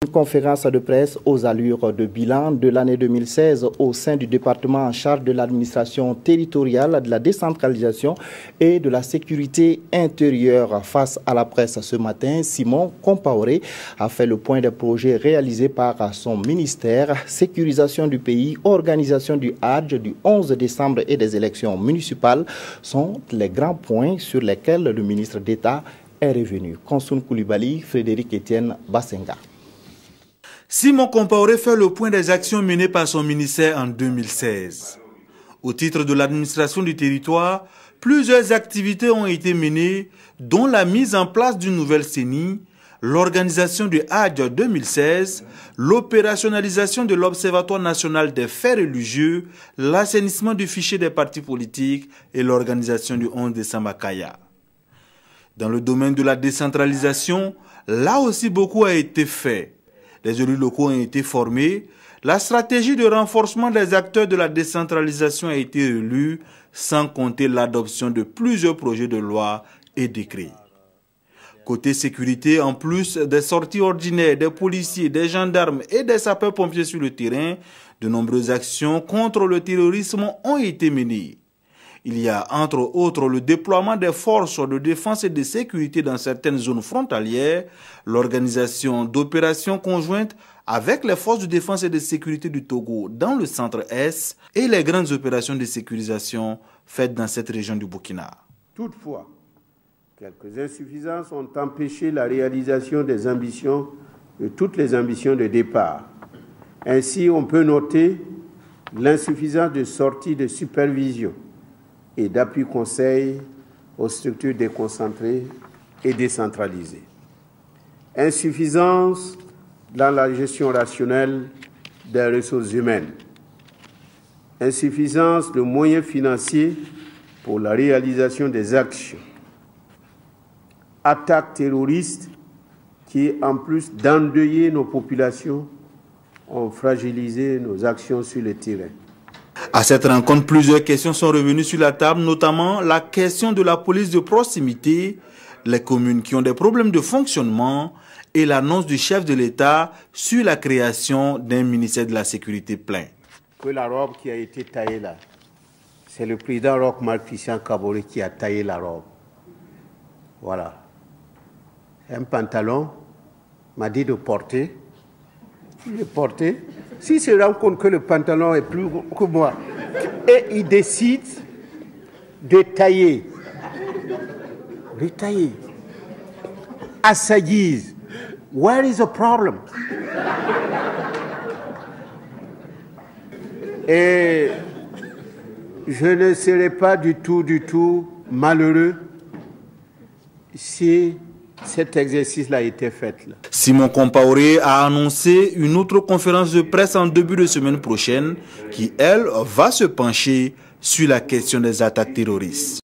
conférence de presse aux allures de bilan de l'année 2016 au sein du département en charge de l'administration territoriale, de la décentralisation et de la sécurité intérieure. Face à la presse ce matin, Simon Compaoré a fait le point des projets réalisés par son ministère, sécurisation du pays, organisation du Hadj du 11 décembre et des élections municipales sont les grands points sur lesquels le ministre d'État est revenu. Konsoun Koulibaly, Frédéric Etienne Bassenga. Simon Compaoré fait le point des actions menées par son ministère en 2016. Au titre de l'administration du territoire, plusieurs activités ont été menées, dont la mise en place d'une nouvelle CENI, l'organisation du Hadj 2016, l'opérationnalisation de l'Observatoire national des faits religieux, l'assainissement du fichier des partis politiques et l'organisation du 11 décembre à Kaya. Dans le domaine de la décentralisation, là aussi beaucoup a été fait. Les élus locaux ont été formés. La stratégie de renforcement des acteurs de la décentralisation a été relue, sans compter l'adoption de plusieurs projets de loi et décrets. Côté sécurité, en plus des sorties ordinaires des policiers, des gendarmes et des sapeurs-pompiers sur le terrain, de nombreuses actions contre le terrorisme ont été menées. Il y a entre autres le déploiement des forces de défense et de sécurité dans certaines zones frontalières, l'organisation d'opérations conjointes avec les forces de défense et de sécurité du Togo dans le centre-Est et les grandes opérations de sécurisation faites dans cette région du Burkina. Toutefois, quelques insuffisances ont empêché la réalisation des ambitions, de toutes les ambitions de départ. Ainsi, on peut noter l'insuffisance de sortie de supervision et d'appui conseil aux structures déconcentrées et décentralisées. Insuffisance dans la gestion rationnelle des ressources humaines. Insuffisance de moyens financiers pour la réalisation des actions. Attaques terroristes qui, en plus d'endeuiller nos populations, ont fragilisé nos actions sur le terrain. À cette rencontre, plusieurs questions sont revenues sur la table, notamment la question de la police de proximité, les communes qui ont des problèmes de fonctionnement et l'annonce du chef de l'État sur la création d'un ministère de la sécurité plein. Que la robe qui a été taillée là, c'est le président Roch Marc Christian Kaboré qui a taillé la robe. Voilà. Un pantalon m'a dit de porter. Je l'ai porté. S'il se rend compte que le pantalon est plus gros que moi et il décide de tailler, à sa guise, where is the problem? Et je ne serai pas du tout malheureux si cet exercice-là a été fait. Simon Compaoré a annoncé une autre conférence de presse en début de semaine prochaine qui, elle, va se pencher sur la question des attaques terroristes.